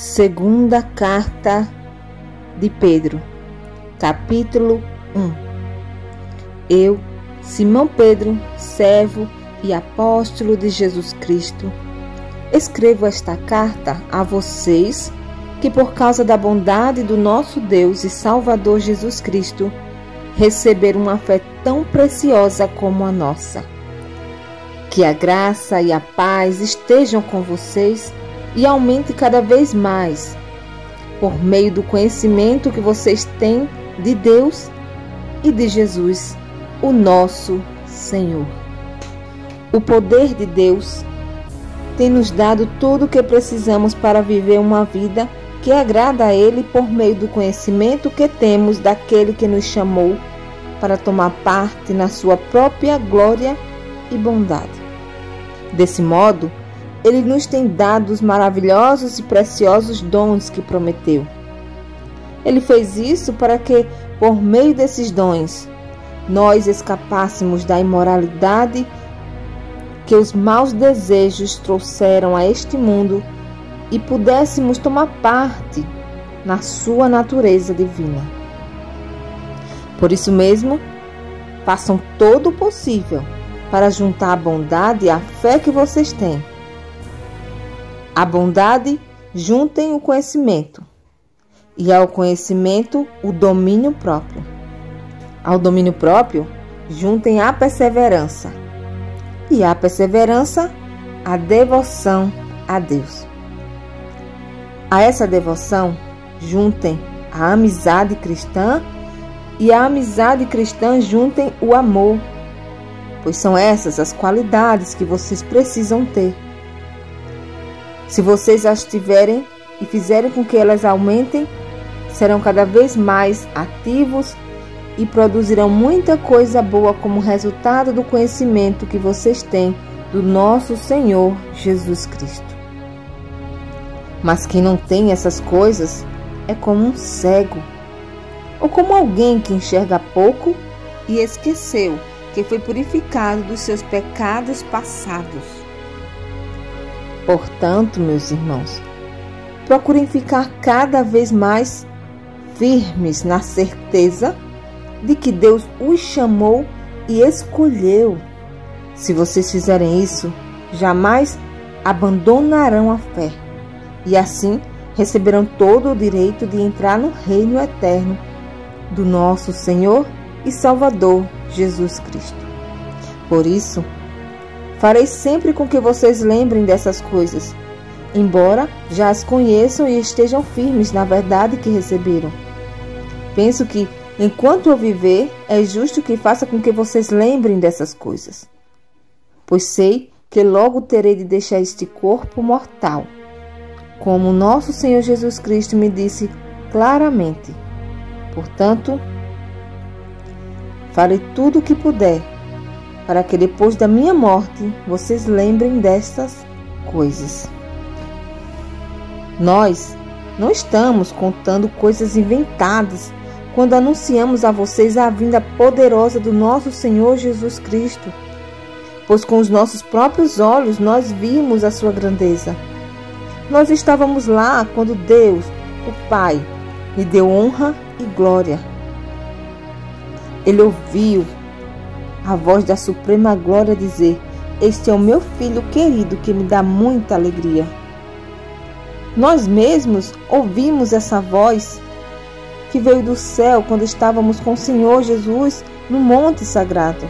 Segunda carta de Pedro, capítulo 1. Eu, Simão Pedro, servo e apóstolo de Jesus Cristo, escrevo esta carta a vocês que, por causa da bondade do nosso Deus e Salvador Jesus Cristo, receberam uma fé tão preciosa como a nossa. Que a graça e a paz estejam com vocês e aumente cada vez mais, por meio do conhecimento que vocês têm de Deus e de Jesus, o nosso Senhor. O poder de Deus tem nos dado tudo o que precisamos para viver uma vida que agrada a Ele por meio do conhecimento que temos daquele que nos chamou para tomar parte na sua própria glória e bondade. Desse modo, Ele nos tem dado os maravilhosos e preciosos dons que prometeu. Ele fez isso para que, por meio desses dons, nós escapássemos da imoralidade que os maus desejos trouxeram a este mundo e pudéssemos tomar parte na sua natureza divina. Por isso mesmo, façam todo o possível para juntar a bondade à fé que vocês têm. À bondade, juntem o conhecimento, e ao conhecimento, o domínio próprio. Ao domínio próprio, juntem a perseverança, e à perseverança, a devoção a Deus. A essa devoção, juntem a amizade cristã, e à amizade cristã, juntem o amor, pois são essas as qualidades que vocês precisam ter. Se vocês as tiverem e fizerem com que elas aumentem, serão cada vez mais ativos e produzirão muita coisa boa como resultado do conhecimento que vocês têm do nosso Senhor Jesus Cristo. Mas quem não tem essas coisas é como um cego, ou como alguém que enxerga pouco e esqueceu que foi purificado dos seus pecados passados. Portanto, meus irmãos, procurem ficar cada vez mais firmes na certeza de que Deus os chamou e escolheu. Se vocês fizerem isso, jamais abandonarão a fé, e assim receberão todo o direito de entrar no reino eterno do nosso Senhor e Salvador Jesus Cristo. Por isso, farei sempre com que vocês lembrem dessas coisas, embora já as conheçam e estejam firmes na verdade que receberam. Penso que, enquanto eu viver, é justo que faça com que vocês lembrem dessas coisas, pois sei que logo terei de deixar este corpo mortal, como o nosso Senhor Jesus Cristo me disse claramente. Portanto, farei tudo o que puder para que depois da minha morte vocês lembrem destas coisas. Nós não estamos contando coisas inventadas quando anunciamos a vocês a vinda poderosa do nosso Senhor Jesus Cristo, pois com os nossos próprios olhos nós vimos a sua grandeza. Nós estávamos lá quando Deus, o Pai, lhe deu honra e glória. Ele ouviu a voz da suprema glória dizer: "Este é o meu filho querido que me dá muita alegria." Nós mesmos ouvimos essa voz que veio do céu quando estávamos com o Senhor Jesus no monte sagrado.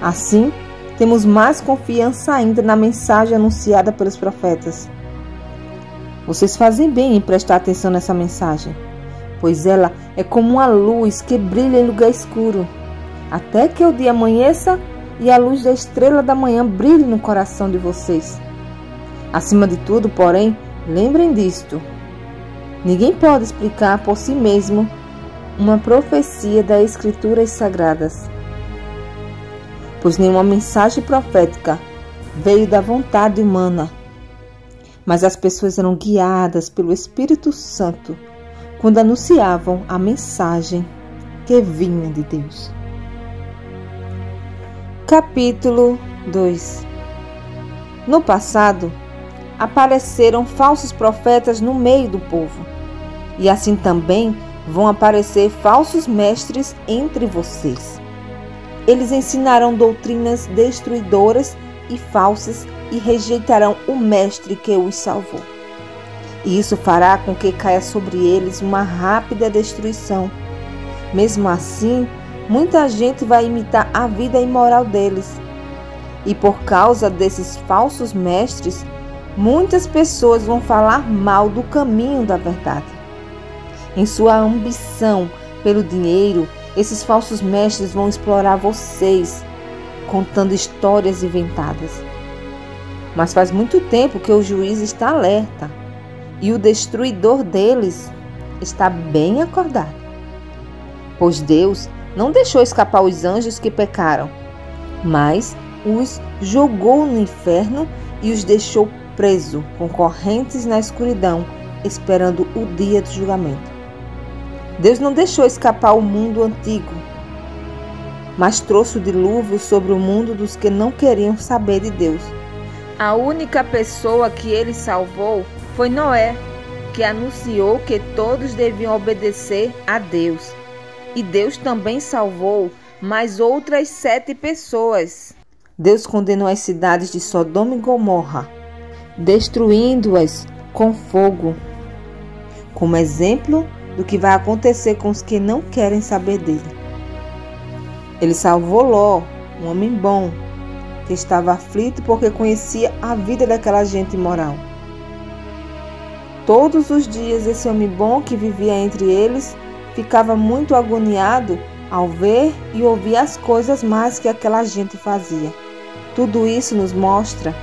Assim, temos mais confiança ainda na mensagem anunciada pelos profetas. Vocês fazem bem em prestar atenção nessa mensagem, pois ela é como uma luz que brilha em lugar escuro, até que o dia amanheça e a luz da estrela da manhã brilhe no coração de vocês. Acima de tudo, porém, lembrem disto: ninguém pode explicar por si mesmo uma profecia das Escrituras Sagradas, pois nenhuma mensagem profética veio da vontade humana, mas as pessoas eram guiadas pelo Espírito Santo quando anunciavam a mensagem que vinha de Deus. Capítulo 2. No passado, apareceram falsos profetas no meio do povo. E assim também vão aparecer falsos mestres entre vocês. Eles ensinarão doutrinas destruidoras e falsas e rejeitarão o mestre que os salvou. E isso fará com que caia sobre eles uma rápida destruição. Mesmo assim, muita gente vai imitar a vida imoral deles. E por causa desses falsos mestres, muitas pessoas vão falar mal do caminho da verdade. Em sua ambição pelo dinheiro, esses falsos mestres vão explorar vocês, contando histórias inventadas. Mas faz muito tempo que o juiz está alerta e o destruidor deles está bem acordado. Pois Deus não deixou escapar os anjos que pecaram, mas os jogou no inferno e os deixou presos com correntes na escuridão, esperando o dia do julgamento. Deus não deixou escapar o mundo antigo, mas trouxe o dilúvio sobre o mundo dos que não queriam saber de Deus. A única pessoa que ele salvou foi Noé, que anunciou que todos deviam obedecer a Deus. E Deus também salvou mais outras 7 pessoas. Deus condenou as cidades de Sodoma e Gomorra, destruindo-as com fogo, como exemplo do que vai acontecer com os que não querem saber dele. Ele salvou Ló, um homem bom, que estava aflito porque conhecia a vida daquela gente imoral. Todos os dias esse homem bom que vivia entre eles ficava muito agoniado ao ver e ouvir as coisas más que aquela gente fazia. Tudo isso nos mostra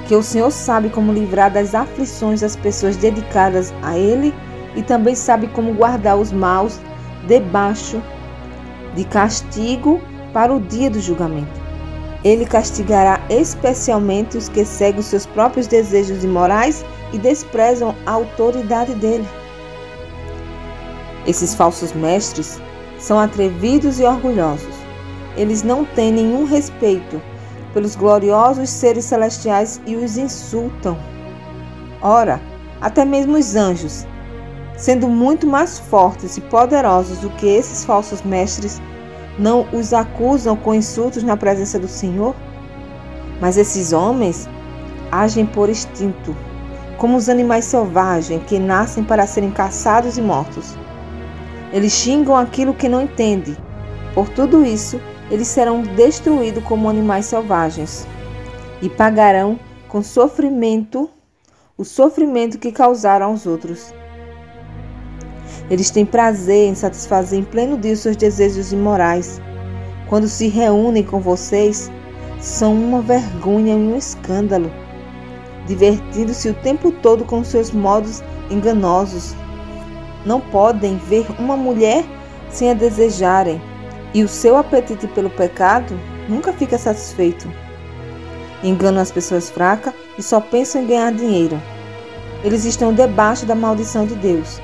que o Senhor sabe como livrar das aflições as pessoas dedicadas a Ele e também sabe como guardar os maus debaixo de castigo para o dia do julgamento. Ele castigará especialmente os que seguem os seus próprios desejos imorais e desprezam a autoridade dele. Esses falsos mestres são atrevidos e orgulhosos. Eles não têm nenhum respeito pelos gloriosos seres celestiais e os insultam. Ora, até mesmo os anjos, sendo muito mais fortes e poderosos do que esses falsos mestres, não os acusam com insultos na presença do Senhor? Mas esses homens agem por instinto, como os animais selvagens que nascem para serem caçados e mortos. Eles xingam aquilo que não entendem. Por tudo isso, eles serão destruídos como animais selvagens e pagarão com sofrimento o sofrimento que causaram aos outros. Eles têm prazer em satisfazer em pleno dia os seus desejos imorais. Quando se reúnem com vocês, são uma vergonha e um escândalo, divertindo-se o tempo todo com seus modos enganosos. Não podem ver uma mulher sem a desejarem, e o seu apetite pelo pecado nunca fica satisfeito. Enganam as pessoas fracas e só pensam em ganhar dinheiro. Eles estão debaixo da maldição de Deus.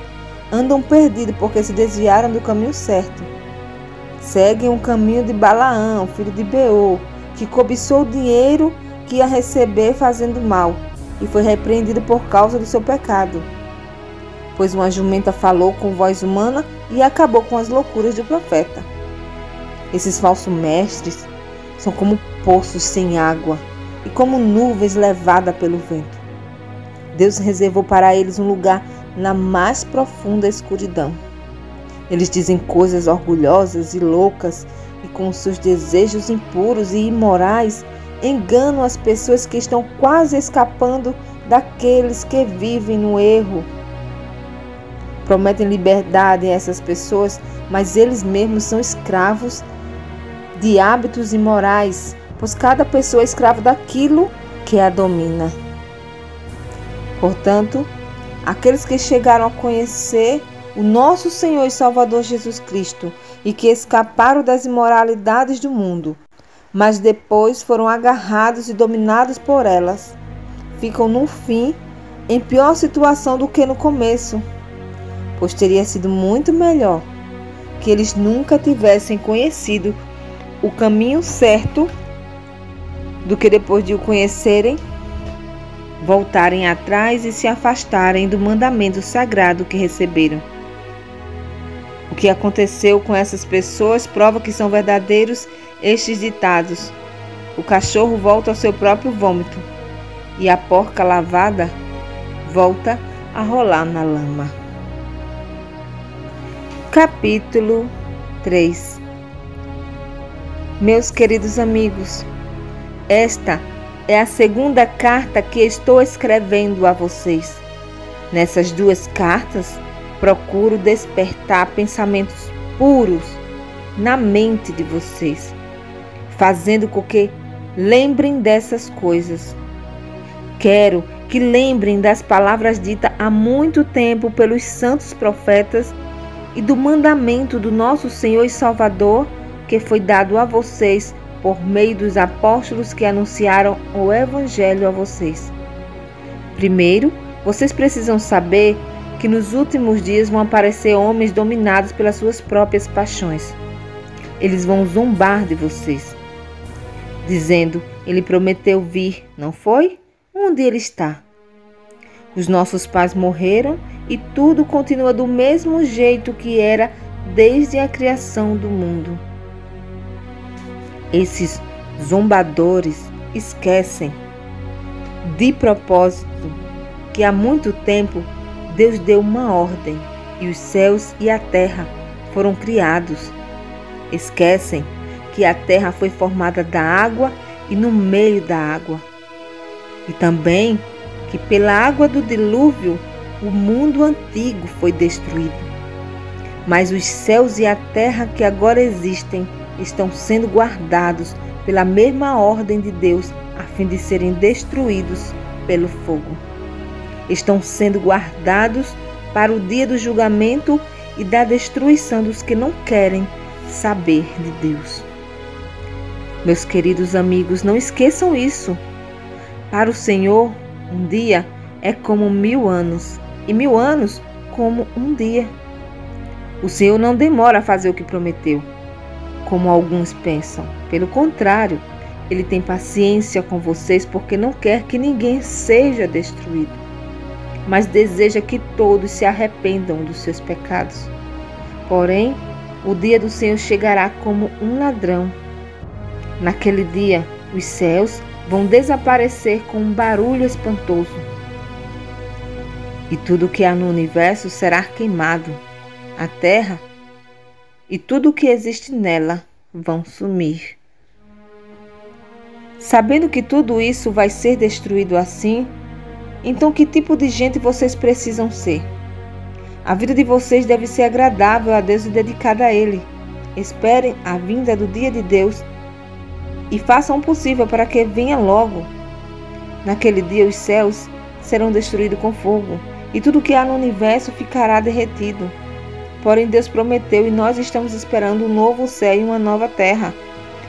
Andam perdidos porque se desviaram do caminho certo. Seguem o caminho de Balaão, filho de Beor, que cobiçou o dinheiro que ia receber fazendo mal e foi repreendido por causa do seu pecado. Pois uma jumenta falou com voz humana e acabou com as loucuras do profeta. Esses falsos mestres são como poços sem água e como nuvens levadas pelo vento. Deus reservou para eles um lugar na mais profunda escuridão. Eles dizem coisas orgulhosas e loucas e com seus desejos impuros e imorais enganam as pessoas que estão quase escapando daqueles que vivem no erro. Prometem liberdade a essas pessoas, mas eles mesmos são escravos de hábitos imorais, pois cada pessoa é escrava daquilo que a domina. Portanto, aqueles que chegaram a conhecer o nosso Senhor e Salvador Jesus Cristo e que escaparam das imoralidades do mundo, mas depois foram agarrados e dominados por elas, ficam no fim em pior situação do que no começo, pois teria sido muito melhor que eles nunca tivessem conhecido o caminho certo do que depois de o conhecerem, voltarem atrás e se afastarem do mandamento sagrado que receberam. O que aconteceu com essas pessoas prova que são verdadeiros estes ditados: o cachorro volta ao seu próprio vômito e a porca lavada volta a rolar na lama. Capítulo 3. Meus queridos amigos, esta é a segunda carta que estou escrevendo a vocês. Nessas duas cartas, procuro despertar pensamentos puros na mente de vocês, fazendo com que lembrem dessas coisas. Quero que lembrem das palavras ditas há muito tempo pelos santos profetas e do mandamento do nosso Senhor e Salvador que foi dado a vocês por meio dos apóstolos que anunciaram o Evangelho a vocês. Primeiro, vocês precisam saber que nos últimos dias vão aparecer homens dominados pelas suas próprias paixões. Eles vão zombar de vocês, dizendo: ele prometeu vir, não foi? Onde ele está? Os nossos pais morreram e tudo continua do mesmo jeito que era desde a criação do mundo. Esses zombadores esquecem, de propósito, que há muito tempo Deus deu uma ordem e os céus e a terra foram criados. Esquecem que a terra foi formada da água e no meio da água. E também que pela água do dilúvio o mundo antigo foi destruído. Mas os céus e a terra que agora existem estão sendo guardados pela mesma ordem de Deus a fim de serem destruídos pelo fogo. Estão sendo guardados para o dia do julgamento e da destruição dos que não querem saber de Deus. Meus queridos amigos, não esqueçam isso. Para o Senhor, um dia é como 1000 anos, e 1000 anos como um dia. O Senhor não demora a fazer o que prometeu, como alguns pensam. Pelo contrário, Ele tem paciência com vocês porque não quer que ninguém seja destruído, mas deseja que todos se arrependam dos seus pecados. Porém, o dia do Senhor chegará como um ladrão. Naquele dia, os céus vão desaparecer com um barulho espantoso, e tudo o que há no universo será queimado. A terra e tudo o que existe nela vão sumir. Sabendo que tudo isso vai ser destruído assim, então que tipo de gente vocês precisam ser? A vida de vocês deve ser agradável a Deus e dedicada a Ele. Esperem a vinda do dia de Deus e façam o possível para que venha logo. Naquele dia os céus serão destruídos com fogo e tudo que há no universo ficará derretido. Porém, Deus prometeu e nós estamos esperando um novo céu e uma nova terra,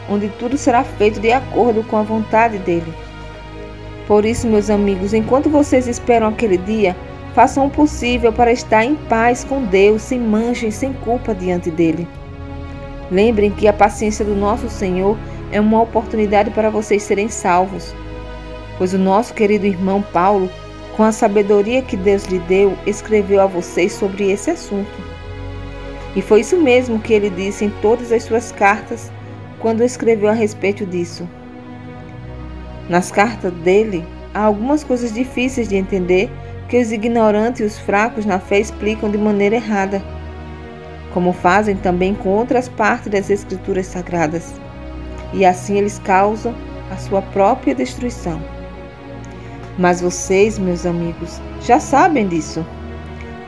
onde tudo será feito de acordo com a vontade dEle. Por isso, meus amigos, enquanto vocês esperam aquele dia, façam o possível para estar em paz com Deus, sem mancha e sem culpa diante dEle. Lembrem que a paciência do nosso Senhor é uma oportunidade para vocês serem salvos, pois o nosso querido irmão Paulo, com a sabedoria que Deus lhe deu, escreveu a vocês sobre esse assunto. E foi isso mesmo que ele disse em todas as suas cartas, quando escreveu a respeito disso. Nas cartas dele, há algumas coisas difíceis de entender que os ignorantes e os fracos na fé explicam de maneira errada, como fazem também com outras partes das Escrituras Sagradas. E assim eles causam a sua própria destruição. Mas vocês, meus amigos, já sabem disso.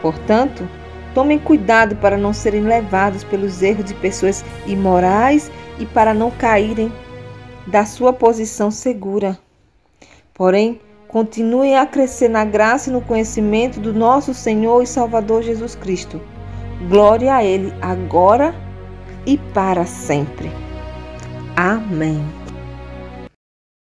Portanto, tomem cuidado para não serem levados pelos erros de pessoas imorais e para não caírem da sua posição segura. Porém, continuem a crescer na graça e no conhecimento do nosso Senhor e Salvador Jesus Cristo. Glória a Ele agora e para sempre. Amém.